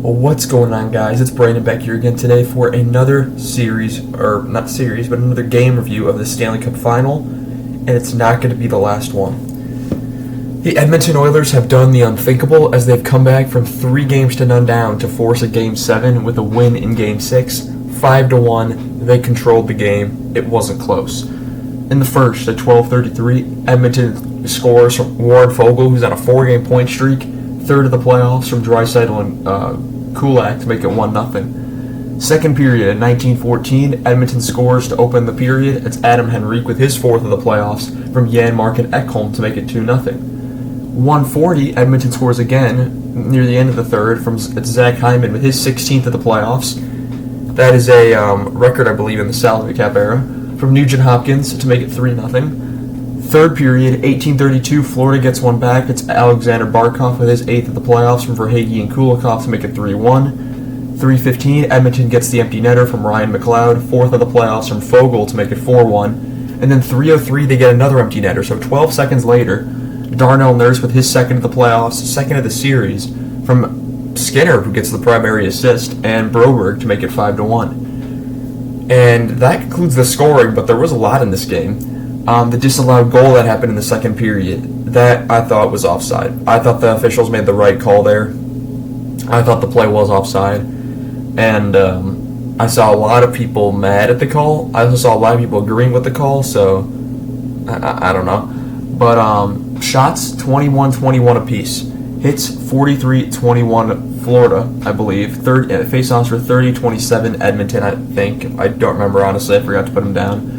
Well, what's going on, guys? It's Brandon back here again today for another series, or not series, but another game review of the Stanley Cup Final, and it's not going to be the last one. The Edmonton Oilers have done the unthinkable as they've come back from 3-0 down to force a Game 7 with a win in Game 6. 5-1, they controlled the game. It wasn't close. In the first, at 12:33, Edmonton scores from Warren Foegele, who's on a 4-game point streak, third of the playoffs from Draisaitl and Kulak to make it 1-0. Second period, at 19:14, Edmonton scores to open the period. It's Adam Henrique with his fourth of the playoffs from Janmark and Ekholm to make it 2-0. 1:40, Edmonton scores again near the end of the third from Zach Hyman with his 16th of the playoffs. That is a record, I believe, in the salary cap era, from Nugent Hopkins to make it 3-0. Third period, 18:32, Florida gets one back. It's Alexander Barkov with his 8th of the playoffs from Verhaeghe and Kulikov to make it 3-1. 3:15, Edmonton gets the empty netter from Ryan McLeod, 4th of the playoffs from Foegele to make it 4-1. And then 3:03, they get another empty netter. So 12 seconds later, Darnell Nurse with his 2nd of the playoffs, 2nd of the series, from Skinner, who gets the primary assist, and Broberg to make it 5-1. And that concludes the scoring, but there was a lot in this game. The disallowed goal that happened in the second period, that I thought was offside. I thought the officials made the right call there. I thought the play was offside. And I saw a lot of people mad at the call. I also saw a lot of people agreeing with the call, so I don't know. But shots, 21-21 apiece. Hits, 43-21 Florida, I believe. Face-offs were 30-27 Edmonton, I think. I don't remember, honestly. I forgot to put them down.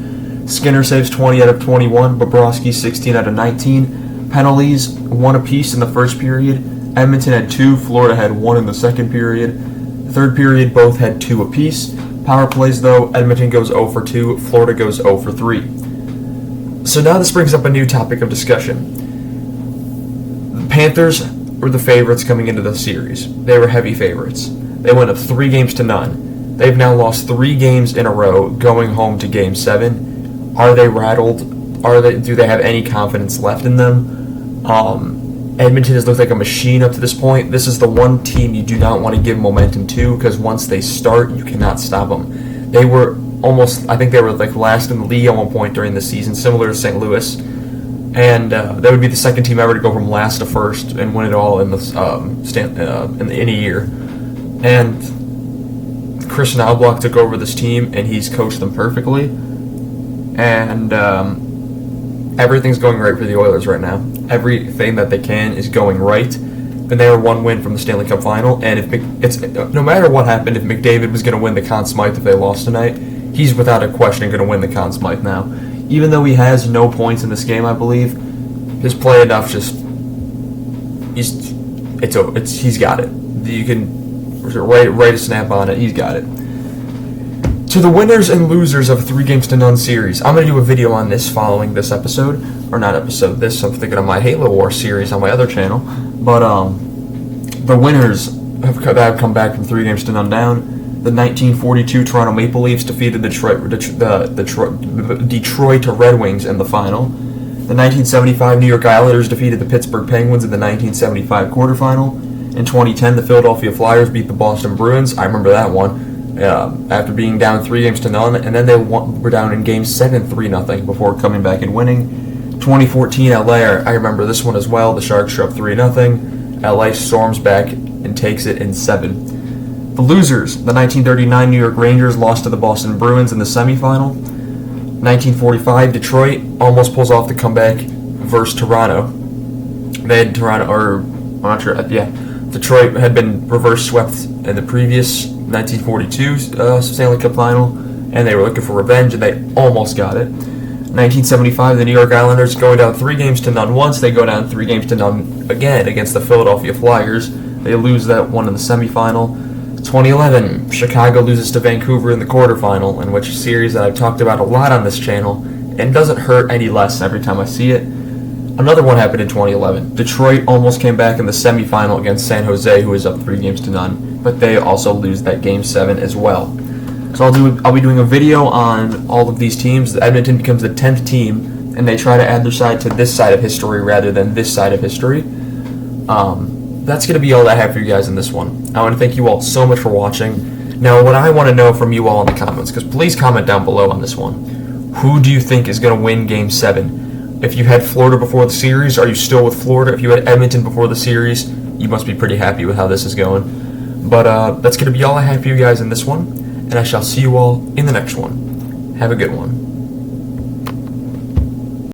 Skinner saves 20 out of 21. Bobrovsky 16 out of 19. Penalties, 1 apiece in the first period. Edmonton had 2. Florida had 1 in the second period. Third period, both had 2 apiece. Power plays, though, Edmonton goes 0 for 2. Florida goes 0 for 3. So now this brings up a new topic of discussion. The Panthers were the favorites coming into the series. They were heavy favorites. They went up 3-0. They've now lost 3 games in a row, going home to Game 7. Are they rattled? Do they have any confidence left in them? Edmonton has looked like a machine up to this point. This is the one team you do not want to give momentum to, because once they start, you cannot stop them. They were I think they were like last in the league at one point during the season, similar to St. Louis. And that would be the second team ever to go from last to first and win it all in a year. And Chris Knobloch took over this team, and he's coached them perfectly. And everything's going right for the Oilers right now. Everything that they can is going right. And they are 1 win from the Stanley Cup Final. And no matter what happened, if McDavid was going to win the Conn Smythe if they lost tonight, he's without a question going to win the Conn Smythe now. Even though he has no points in this game, I believe, his play enough he's got it. You can write a snap on it. He's got it. To the winners and losers of a 3-0 series, I'm going to do a video on this following this episode. Or not episode, I'm thinking of my Halo War series on my other channel. But the winners have come back from 3-0 down. The 1942 Toronto Maple Leafs defeated the Detroit Red Wings in the final. The 1975 New York Islanders defeated the Pittsburgh Penguins in the 1975 quarterfinal. In 2010, the Philadelphia Flyers beat the Boston Bruins. I remember that one. After being down 3-0, and then they were down in Game 7 3-0 before coming back and winning. 2014 LA, I remember this one as well. The Sharks are up 3-0. LA storms back and takes it in 7. The losers, the 1939 New York Rangers lost to the Boston Bruins in the semifinal. 1945 Detroit almost pulls off the comeback versus Toronto. They had Detroit had been reverse swept in the previous 1942 Stanley Cup Final, and they were looking for revenge, and they almost got it. 1975, the New York Islanders going down 3-0 once. They go down 3-0 again against the Philadelphia Flyers. They lose that one in the semifinal. 2011, Chicago loses to Vancouver in the quarterfinal, in which a series that I've talked about a lot on this channel, and doesn't hurt any less every time I see it. Another one happened in 2011. Detroit almost came back in the semifinal against San Jose, who was up 3-0, but they also lose that Game 7 as well. So I'll be doing a video on all of these teams. Edmonton becomes the 10th team, and they try to add their side to this side of history rather than this side of history. That's going to be all I have for you guys in this one. I want to thank you all so much for watching. Now, what I want to know from you all in the comments, because please comment down below on this one. Who do you think is going to win Game 7? If you had Florida before the series, are you still with Florida? If you had Edmonton before the series, you must be pretty happy with how this is going. But that's going to be all I have for you guys in this one, and I shall see you all in the next one. Have a good one.